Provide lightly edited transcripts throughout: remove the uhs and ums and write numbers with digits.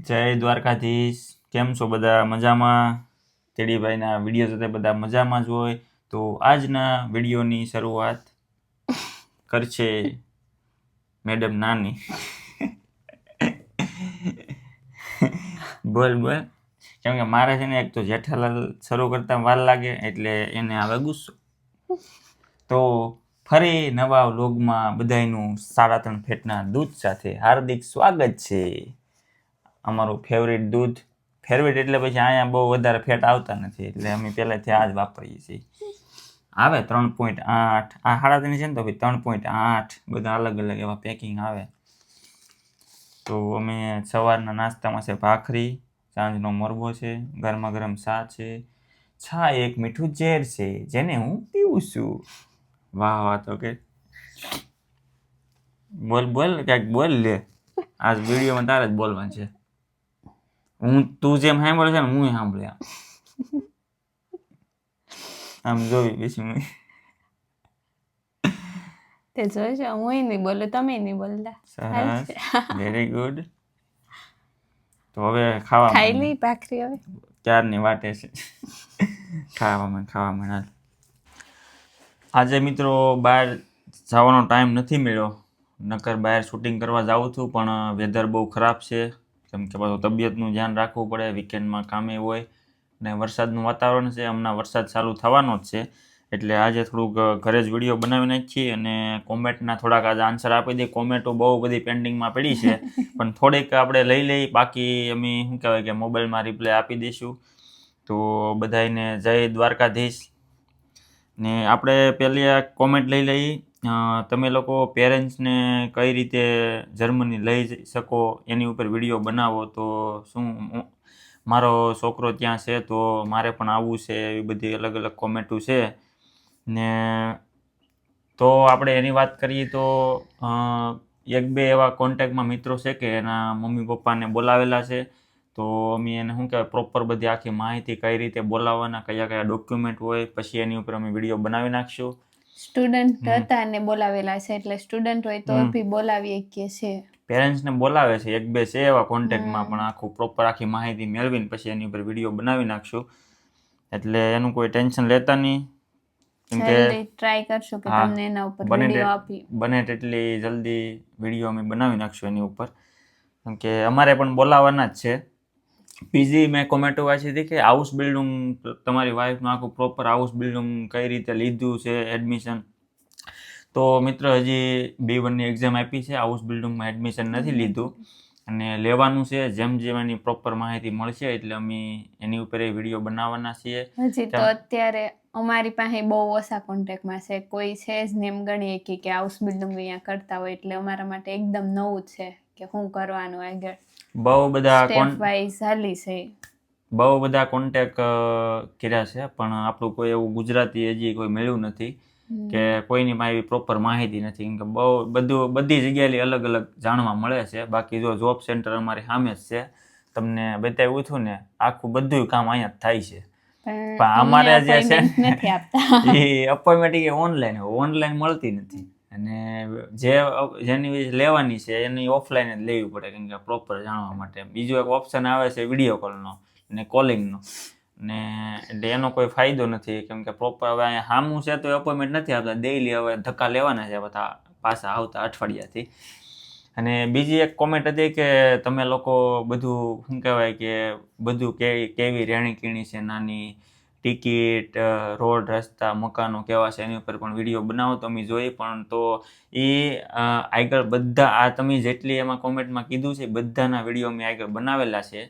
જય દ્વારકાધીશ. કેમ છો બધા? મજામાં? તેડીભાઈના વિડીયો સાથે બધા મજામાં જ હોય. તો આજના વિડીયોની શરૂઆત કરશે મેડમ નાની. બોલ બોલ. કેમ કે મારે છે ને એક તો જેઠાલાલ શરૂ કરતા વાર લાગે એટલે એને આવે ગુસ્સો. તો ફરી નવા વ્લોગમાં બધાયનું 3.5 ફેટના દૂધ સાથે હાર્દિક સ્વાગત છે. અમારું ફેવરેટ દૂધ, ફેવરેટ એટલે પછી અહીંયા બહુ વધારે ફેટ આવતા નથી એટલે અમે પહેલાંથી આ જ વાપરીએ છીએ. આવે 3.8, આ 3.5 છે ને તો ભાઈ 3.8 બધા અલગ અલગ એવા પેકિંગ આવે. તો અમે સવારના નાસ્તામાં છે ભાખરી, સાંજનો મરબો છે, ગરમા ગરમ ચા છે. છા એક મીઠું ઝેર છે જેને હું પીવું છું. વાહ વાહ. તો કે બોલ બોલ, ક્યાંક બોલ લે. આજ વિડીયોમાં તારે જ બોલવાનું છે. તું જેમ સાંભળે છે ને હું સાંભળે આમ જોઈ પછી તે જોઈશ હું નહીં બોલું, તમે નહીં બોલતા. સરસ, વેરી ગુડ. તો હવે ખાવા ખાઈ લઈ ભાખરી હવે. ક્યારની વાટે છે. ખાવામાં હાલ. આજે મિત્રો બહાર જવાનો ટાઈમ નથી મળ્યો, નકર બહાર શૂટિંગ કરવા જાઉં છું પણ વેધર બહુ ખરાબ છે. કેમ કે પાછું તબિયતનું ધ્યાન રાખવું પડે, વીકેન્ડમાં કામે હોય ને વરસાદનું વાતાવરણ છે. હમણાં વરસાદ ચાલુ થવાનો જ છે એટલે આજે થોડુંક ઘરે જ વિડીયો બનાવી નાખીએ અને કોમેન્ટના થોડાક આજે આન્સર આપી દઈએ. કોમેન્ટો બહુ બધી પેન્ડિંગમાં પડી છે પણ થોડીક આપણે લઈ બાકી અમે શું કહેવાય કે મોબાઈલમાં રિપ્લાય આપી દઈશું. તો બધાને જય દ્વારકાધીશ. ને આપણે પહેલી આ કોમેન્ટ લઈ લઈએ. તમે લોકો પેરેન્ટ્સને કઈ રીતે જર્મની લઈ શકો એની ઉપર વિડીયો બનાવો. તો શું મારો છોકરો ત્યાં છે તો મારે પણ આવવું છે, એવી બધી અલગ અલગ કોમેન્ટો છે. ને તો આપણે એની વાત કરીએ તો એક બે એવા કોન્ટેક્ટમાં મિત્રો છે કે એના મમ્મી પપ્પાને બોલાવેલા છે. તો અમે એને શું કહેવાય પ્રોપર બધી આખી માહિતી કઈ રીતે બોલાવવાના, કયા કયા ડોક્યુમેન્ટ હોય, પછી એની ઉપર અમે વિડીયો બનાવી નાખશું. સ્ટુડન્ટ હતા ને બોલાવેલા છે એટલે સ્ટુડન્ટ હોય તો બી બોલાવી શકીએ છે. પેરેન્ટ્સને બોલાવે છે, એક બે છે એવા કોન્ટેક્ટમાં, પણ આખું પ્રોપર આખી માહિતી મેળવીને પછી એની ઉપર વિડીયો બનાવી નાખશું. એટલે એનું કોઈ ટેન્શન લેતા નહીં. કેમ કે ટ્રાય કરશું કે તમને એના ઉપર વિડીયો આપી બને તેટલી જલ્દી વિડીયો અમે બનાવી નાખશું એની ઉપર. કેમ કે અમારે પણ બોલાવવાના જ છે. બીજી મેં કોમેન્ટો વાંચી હતી કે હાઉસ બિલ્ડિંગ, તમારી વાઈફનું આખું પ્રોપર હાઉસ બિલ્ડિંગ કઈ રીતે લીધું છે એડમિશન. તો મિત્ર હજી B1ની એક્ઝામ આપી છે, હાઉસ બિલ્ડિંગમાં એડમિશન નથી લીધું અને લેવાનું છે. જેમ જેમ એની પ્રોપર માહિતી મળશે એટલે અમે એની ઉપર એ વિડીયો બનાવવાના છીએ. હજી તો અત્યારે અમારી પાસે બહુ ઓછા કોન્ટેક્ટમાં છે, કોઈ છે જ ને એમ ગણીએ કે હાઉસ બિલ્ડિંગ અહીંયા કરતા હોય એટલે અમારા માટે એકદમ નવું છે કે શું કરવાનું આગળ. બહુ બધા સ્ટેપ વાઇઝ હાલી છે. બહુ બધા કોન્ટેક્ટ કર્યા છે પણ આપણું કોઈ એવું ગુજરાતી હજી કોઈ મળ્યું નથી કે કોઈની એવી પ્રોપર માહિતી નથી. કેમ કે બધી જગ્યાએ અલગ અલગ જાણવા મળે છે. બાકી જો જોબ સેન્ટર અમારી સામે જ છે, તમને બતાવ્યું હતું ને, આખું બધું કામ અહીંયા જ થાય છે. પણ અમારે જે છે એ અપોઇન્ટમેન્ટ ઓનલાઈન મળતી નથી અને જેની લેવાની છે એની ઓફલાઈન જ લેવી પડે. કેમ કે પ્રોપર જાણવા માટે બીજો એક ઓપ્શન આવે છે વિડીયો કોલનો ને કોલિંગનો, ને એટલે એનો કોઈ ફાયદો નથી. કેમ કે પ્રોપર હવે અહીંયા સામું છે તો એપોઇન્ટમેન્ટ નથી આપતા, ડેઈલી હવે ધક્કા લેવાના છે બધા પાછા આવતા અઠવાડિયાથી. અને બીજી એક કોમેન્ટ હતી કે તમે લોકો બધું શું કહેવાય કે બધું કેવી રહેણી કહેણી છે, નાની ટિકિટ, રોડ, રસ્તા, મકાનો કેવા છે એની ઉપર પણ વિડીયો બનાવો તો અમે જોઈએ. પણ તો એ આગળ બધા આ તમે જેટલી એમાં કોમેન્ટમાં કીધું છે બધાના વિડીયો અમે આગળ બનાવેલા છે.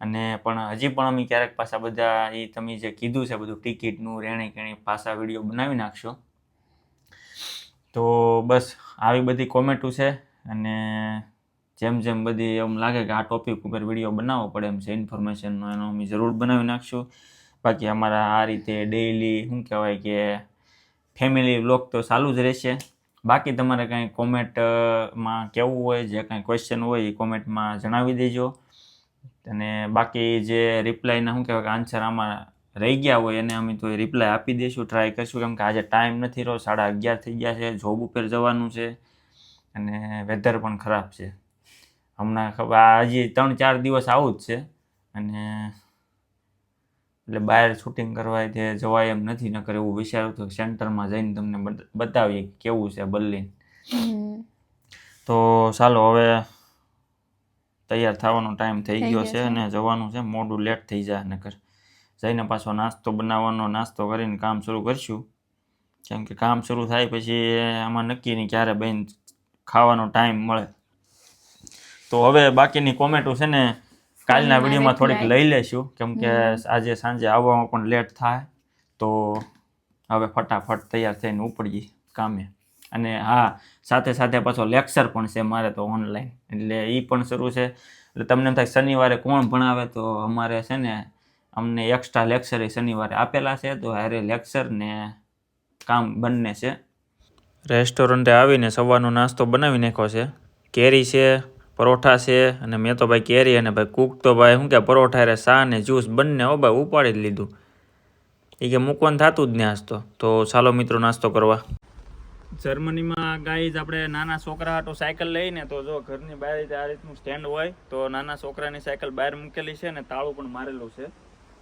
અને પણ હજી પણ અમે ક્યારેક પાછા બધા એ તમે જે કીધું છે બધું ટિકિટનું, રહેણી કહેણી પાછા વિડીયો બનાવી નાખશો. તો બસ આવી બધી કોમેન્ટો છે અને જેમ જેમ બધી એમ લાગે કે આ ટોપિક ઉપર વિડીયો બનાવવો પડે એમ છે ઇન્ફોર્મેશનનો, એનો અમે જરૂર બનાવી નાખશું. બાકી અમારા આ રીતે ડેઈલી શું કહેવાય કે ફેમિલી વ્લોગ તો ચાલુ જ રહેશે. બાકી તમારે કાંઈ કોમેન્ટમાં કહેવું હોય, જે કાંઈ ક્વેશ્ચન હોય એ કોમેન્ટમાં જણાવી દેજો. અને બાકી જે રિપ્લાયના શું કહેવાય કે આન્સર આમાં રહી ગયા હોય એને અમે તો રિપ્લાય આપી દઈશું, ટ્રાય કરીશું. કેમ કે આજે ટાઈમ નથી રહ્યો, 11:30 થઈ ગયા છે, જોબ ઉપર જવાનું છે અને વેધર પણ ખરાબ છે. હમણાં ખબર આ હજી 3-4 દિવસ આવું જ છે. અને એટલે બહાર શૂટિંગ કરવા તે જવાય એમ નથી, નકર એવું વિચાર્યું હતું સેન્ટરમાં જઈને તમને બતાવીએ કેવું છે બર્લિન. તો ચાલો હવે તૈયાર થવાનો ટાઈમ થઈ ગયો છે અને જવાનું છે, મોડું લેટ થઈ જાય. નકર જઈને પાછો નાસ્તો બનાવવાનો, નાસ્તો કરીને કામ શરૂ કરશું. કેમ કે કામ શરૂ થાય પછી આમાં નક્કી નહીં ક્યારે બેન ખાવાનો ટાઈમ મળે. તો હવે બાકીની કોમેન્ટો છે ને કાલના વિડીયોમાં થોડીક લઈ લેશું, કેમ કે આજે સાંજે આવવામાં પણ લેટ થાય. તો હવે ફટાફટ તૈયાર થઈને ઉપડીએ કામે. અને હા, સાથે સાથે પાછો લેક્ચર પણ છે મારે તો ઓનલાઈન, એટલે એ પણ શરૂ છે. એટલે તમને એમ થાય શનિવારે કોણ ભણાવે, તો અમારે છે ને અમને એક્સ્ટ્રા લેક્ચર શનિવારે આપેલા છે, તો હારે લેક્ચર ને કામ બંને છે. રેસ્ટોરન્ટે આવીને સવારનો નાસ્તો બનાવી નાખ્યો છે. કેરી છે, પરોઠા છે, અને મેં તો ભાઈ કેરી અને ભાઈ કૂક તો ભાઈ શું કે પરોઠા રે ચા ને જ્યુસ બંને ભાઈ ઉપાડી જ લીધું. એ કે મૂકવાનું થતું જ નહીં આજ તો ચાલો મિત્રો નાસ્તો કરવા. જર્મનીમાં ગાઈઝ આપણે નાના છોકરા હાટો સાયકલ લઈને, તો જો ઘરની બહાર આ રીતનું સ્ટેન્ડ હોય, તો નાના છોકરાની સાયકલ બહાર મૂકેલી છે ને તાળું પણ મારેલું છે.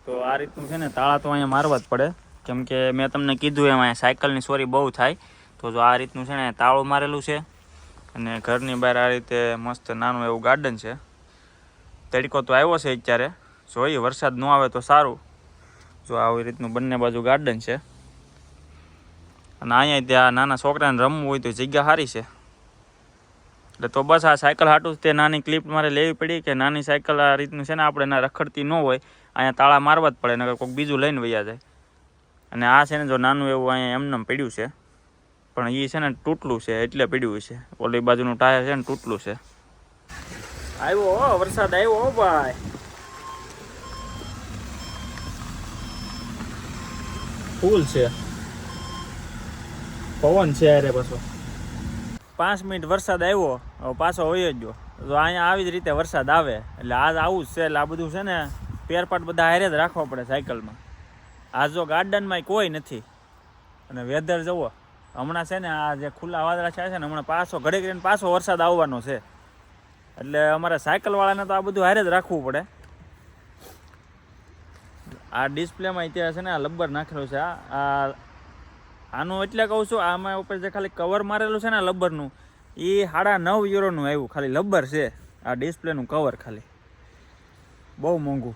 તો આ રીતનું છે ને તાળા તો અહીંયા મારવા જ પડે, કેમ કે મેં તમને કીધું એમ અહીંયા સાયકલની ચોરી બહુ થાય. તો જો આ રીતનું છે ને તાળું મારેલું છે. અને ઘરની બહાર આ રીતે મસ્ત નાનું એવું ગાર્ડન છે. તડકો તો આવ્યો છે અત્યારે, જોઈએ વરસાદ ન આવે તો સારું. જો આવી રીતનું બંને બાજુ ગાર્ડન છે. અને અહીંયા ત્યાં નાના છોકરાને રમવું હોય તો જગ્યા સારી છે. એટલે તો બસ આ સાયકલ હાટું તે નાની ક્લિપ મારે લેવી પડી, કે નાની સાયકલ આ રીતનું છે ને આપણે ના રખડતી ન હોય, અહીંયા તાળા મારવા જ પડે, નકર કોઈક બીજું લઈને વયા જાય. અને આ છે ને જો નાનું એવું અહીંયા એમનેમ પડ્યું છે, પણ એ છે ને તૂટલું છે એટલે પડ્યું છે. ઓલી બાજુનું ટાયર છે ને તૂટલું છે. આવ્યો વરસાદ આવ્યો ભાઈ, ફૂલ છે, પવન છે. અરે પાછો 5 મિનિટ વરસાદ આવ્યો, હવે પાછો વયો જ ગયો. તો અહીંયા આવી જ રીતે વરસાદ આવે એટલે આજ આવું જ છે. એટલે આ બધું છે ને પેરપાટ બધા હારે જ રાખવા પડે સાયકલમાં. આ જો ગાર્ડનમાં કોઈ નથી અને વેધર જુઓ, હમણાં છે ને આ જે ખુલ્લા વાદળા છે ને હમણાં પાછો ઘડીક રહીને પાછો વરસાદ આવવાનો છે. એટલે અમારે સાયકલવાળાને તો આ બધું હારે જ રાખવું પડે. આ ડિસ્પ્લેમાં અત્યારે છે ને આ લબ્બર નાખેલું છે. આનું એટલે કહું છું, આમાં ઉપર જે ખાલી કવર મારેલું છે ને લબ્બરનું, એ 9.5 યુરોનું આવ્યું, ખાલી લબ્બર છે આ ડિસ્પ્લેનું કવર ખાલી, બહુ મોંઘું.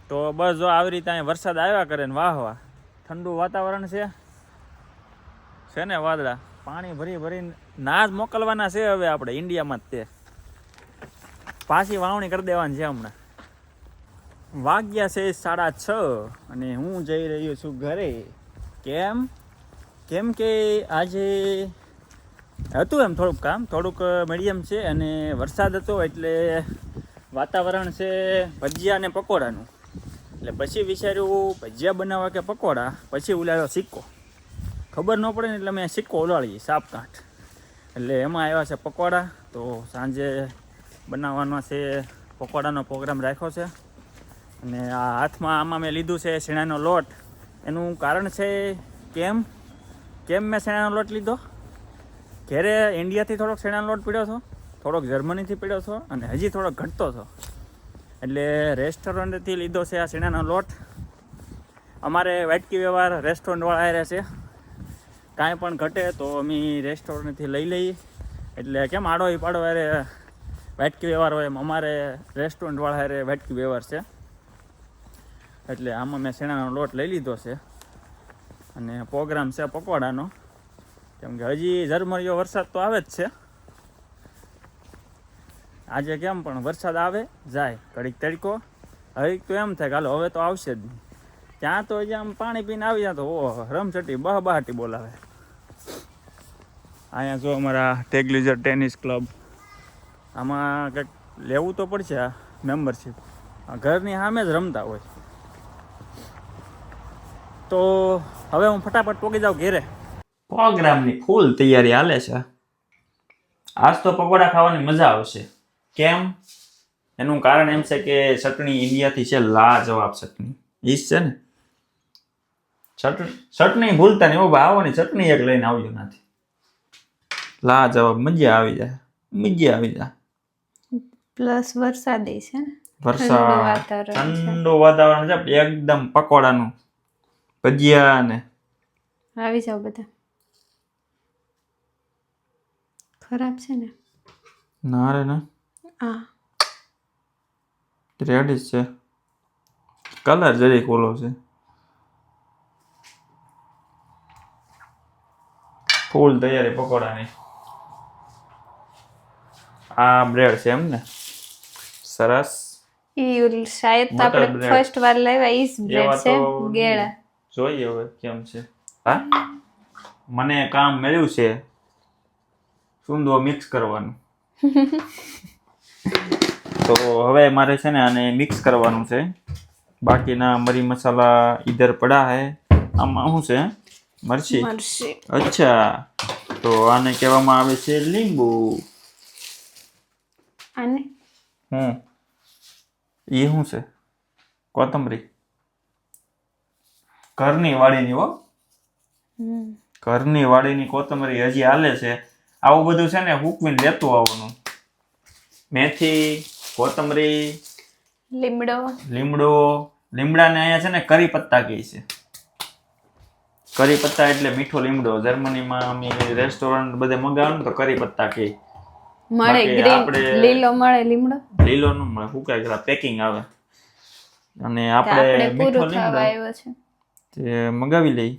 તો બસ જો આવી રીતે અહીંયા વરસાદ આવ્યા કરે ને વાહ વાહ, ઠંડુ વાતાવરણ છે ને વાદળા પાણી ભરી ભરીને ના જ મોકલવાના છે હવે આપણે ઇન્ડિયામાં જ. તે પાછી વાવણી કરી દેવાની છે હમણાં. વાગ્યા છે 6:30 અને હું જઈ રહ્યો છું ઘરે. કેમ કે આજે હતું એમ થોડુંક કામ, થોડુંક મીડિયમ છે અને વરસાદ હતો એટલે વાતાવરણ છે ભજીયા અને પકોડાનું. એટલે પછી વિચાર્યું ભજીયા બનાવવા કે પકોડા, પછી ઉલાડ્યો સિક્કો. ખબર ન પડે ને એટલે મેં સિક્કો ઉલાડીએ સાપકાઠ. એટલે એમાં આવ્યા છે પકોડા. તો સાંજે બનાવવાનો છે પકોડાનો પ્રોગ્રામ રાખ્યો છે. અને આ હાથમાં આમાં મેં લીધું છે શેણાનો લોટ. એનું કારણ છે કેમ મેં શેણાનો લોટ લીધો, ઘરે ઇન્ડિયાથી થોડોક શેણાનો લોટ પીડ્યો હતો, થોડોક જર્મનીથી પીડ્યો હતો અને હજી થોડોક ઘટતો હતો. એટલે રેસ્ટોરન્ટથી લીધો છે આ શેણાનો લોટ. અમારે વાટકી વ્યવહાર રેસ્ટોરન્ટવાળા રહેશે, કાંઈ પણ ઘટે તો અમે રેસ્ટોરન્ટથી લઈ લઈએ. એટલે કેમ આડો પાડો અરે વાટકી વ્યવહાર હોય એમ અમારે રેસ્ટોરન્ટવાળા અરે વાટકી વ્યવહાર છે. એટલે આમાં મેં શેણાનો લોટ લઈ લીધો છે અને પ્રોગ્રામ છે પકોડાનો. કેમ કે હજી ઝરમરિયો વરસાદ તો આવે જ છે. આજે કેમ પણ વરસાદ આવે જાય, ઘડીક તડકો, હવે તો એમ થાય કે હાલો હવે તો આવશે જ નહીં. ત્યાં તો હજી આમ પાણી પીને આવી જાય તો ઓહ રમચટી બહાટી બોલાવે. અહીંયા જો અમારા ટેગલીઝર ટેનિસ ક્લબ, આમાં કંઈક લેવું તો પડશે આ મેમ્બરશીપ. ઘરની સામે જ રમતા હોય. તો હવે હું ફટાફટ પોગી જાઉં ઘેરે. પ્રોગ્રામની ફૂલ તૈયારી હાલે છે. આજ તો પકોડા ખાવાની મજા આવશે. કેમ? એનું કારણ એમ છે કે ચટણી ઇન્ડિયાથી છે, લાજવાબ ચટણી. ઈ છે ને ચટણી ભૂલતા નહીં, આવવાની ચટણી એક લઈને આવજો નથી. લાજવાબ મજા આવી જાય. પ્લસ વરસાદી છે ને, ઠંડુ વરસાદ વાતાવરણ છે. ઠંડુ વાતાવરણ છે એકદમ પકોડાનું, ભજીયા ને આવી જાવ બધા. ખરાબ છે ને ના રે ના આ રેડી જ છે, કલર જરીક ઓલો છે, ફૂલ તૈયારી પકોડાની. આ બ્રેડ છે એમ ને, સરસ. ઈ શાયદ તો Butter આપણે bread. ફર્સ્ટ વાર લાવ્યા ઈ જ બ્રેડ એવા છે તો ગેળા. જોઈએ હવે કેમ છે. હા મને કામ મળ્યું છે સુંદો મિક્સ કરવાનું. તો હવે મારે છે ને આને મિક્સ કરવાનું છે. બાકીના મરી મસાલા ઈધર પડા હે. આમાં શું છે? મરચી. મરચી. અચ્છા, તો આને કહેવામાં આવે છે લીંબુ. આને એ શું છે? કોથમરી. ઘરની વાડીની હો, ઘરની વાડીની કોથમરી હજી હાલે છે. આવું બધું છે ને હૂકવીને લેતું આવવાનું. મેથી, કોથમરી, લીમડો. લીમડાને અહીંયા છે ને કરી પત્તા કહે છે. કરી પત્તા એટલે મીઠો લીમડો. જર્મનીમાં અમે રેસ્ટોરન્ટ બધે મગાવે ને તો કરી પત્તા કહે. મળે ગ્રીન, લીલો મળે લીમડો. લીલો ન મળે, હુકાય પેકિંગ આવે. અને આપણે મીઠો લીમડો તે મગાવી લઈ.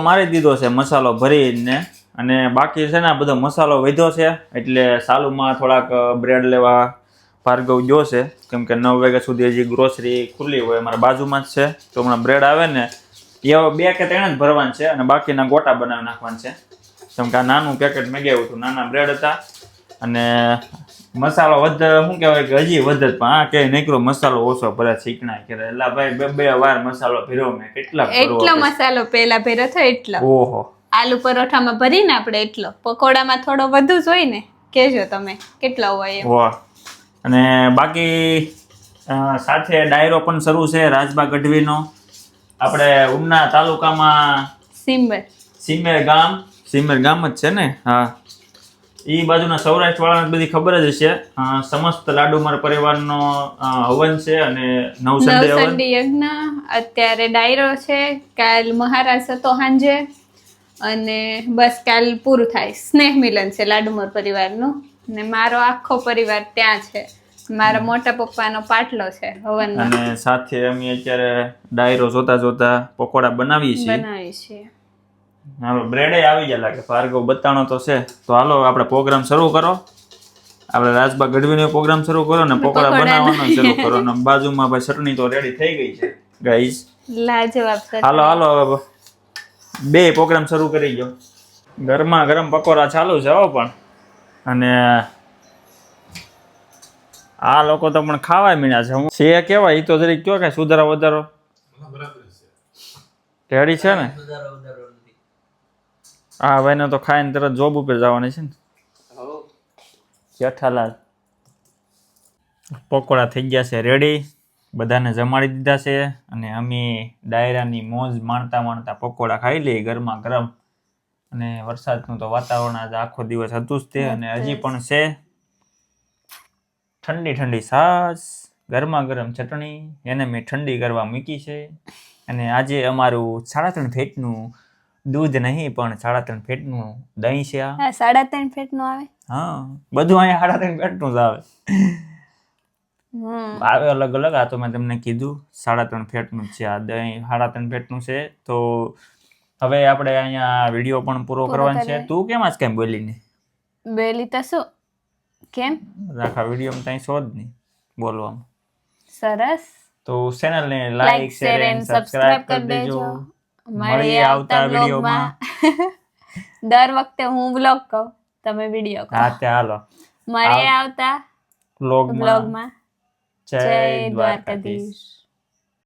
મારી દીધો છે મસાલો ભરીને, અને બાકી છે ને આ બધો મસાલો વધ્યો છે એટલે સાલુમાં થોડાક બ્રેડ લેવા ભાર્ગવ ગયો છે, કેમ કે 9 વાગ્યા સુધી હજી ગ્રોસરી ખુલ્લી હોય. અમારા બાજુમાં જ છે, તો હમણાં બ્રેડ આવે ને એ 2 કે 3 જ ભરવાનું છે અને બાકીના ગોટા બનાવી નાખવાના છે. કેમ કે આ નાનું પેકેટ મેં ગયું હતું, નાના બ્રેડ હતા અને મસાલો શું કહેવાય કે હજી વધે, પણ આ કે નીકળો મસાલો ઓછો ભરે ચીકણા કરે. એટલે ભાઈ 2 વાર મસાલો ભર્યો મેં. એટલો મસાલો પેલા ભર્યો હતો એટલો. ઓહો, આલુ પરોઠામાં ભરીને આપણે એટલો, પકોડામાં થોડો વધુ જ હોય ને. કેજો તમે કેટલો હોય એમ. વાહ. અને બાકી સાથે ડાયરો પણ શરૂ છે રાજબા ગઢવીનો. આપણે ઉના તાલુકામાં સિમેર ગામ જ છે ને. હા, એ બાજુના સૌરાષ્ટ્ર વાળાને બધી ખબર જ હશે. સમસ્ત લાડુમર પરિવારનો હવન છે અને નવસંડી યજ્ઞ. અત્યારે ડાયરો છે, કાલ મહારાજ હતો સાંજે, અને બસ કાલ પૂરું થાય. સ્નેહ મિલન છે લાડુમર પરિવારનું, ને મારો આખો પરિવાર ત્યાં છે. મારા મોટા પપ્પાનો પાટલો છે હવનમાં. અને સાથે અમે અત્યારે ડાયરો જોતા પકોડા બનાવીએ છીએ. હાલો, બ્રેડે આવી જાય લાગે. ભાર્ગવ બતાણો તો છે. તો હાલો આપણે પ્રોગ્રામ શરૂ કરો. આપણે રાજબા ગઢવીનો પ્રોગ્રામ શરૂ કરો ને પકોડા બનાવવાનો શરૂ કરો. ને બાજુમાં ભાઈ ચટણી તો રેડી થઈ ગઈ છે ગાઈઝ. લાજવાબ. હાલો હવે 2 પ્રોગ્રામ શરૂ કરી ગયો. ગરમા ગરમ પકોડા ચાલુ છે હો. પણ અને આ લોકો તો પણ ખાવા મીણ્યા છે. હું છે કેવાય એ તો જરીક કયો કે સુધારો વધારો રેડી છે ને. હા ભાઈ ને તો ખાઈને તરત જોબ ઉપર જવાની છે ને. જેઠાલાલ પકોડા થઈ ગયા છે રેડી, બધાને જમાડી દીધા છે. અને અમે ડાયરાની મોજ માણતા પકોડા ખાઈ લઈએ ગરમા ગરમ. અને વરસાદનું તો વાતાવરણ આજે આખો દિવસ હતું જ તે, અને હજી પણ છે. ઠંડી છાશ, ગરમા ગરમ ચટણી, એને મેં ઠંડી કરવા મૂકી છે. અને આજે અમારું 3.5 ફેટનું દૂધ નહીં પણ 3.5 ફેટનું દહીં છે. આ 3.5 ફેટનું આવે. હા, બધું અહીંયા 3.5 ફેટનું જ આવે. આવે અલગ અલગ. આ તો મેં તમને કીધું 3.5 ફેટનું છે આ દહીં. 3.5 ફેટનું છે. તો હવે આપણે અહીંયા વિડીયો પણ પૂરો કરવાનો છે. તું કેમ આજ કેમ બોલી નહીં? બોલી તો શું કેમ? આખા વિડીયોમાં ત્યાં છો જ નહીં બોલવામાં. સરસ. તો ચેનલને લાઈક શેર એન્ડ સબસ્ક્રાઇબ કરી દેજો. મળીએ આવતા વિડીયોમાં. દર વખતે હું વ્લોગ કહું, તમે વિડીયો કહો. હા તે હાલો, મળીએ આવતા વ્લોગમાં. જય દ્વારકાધીશ.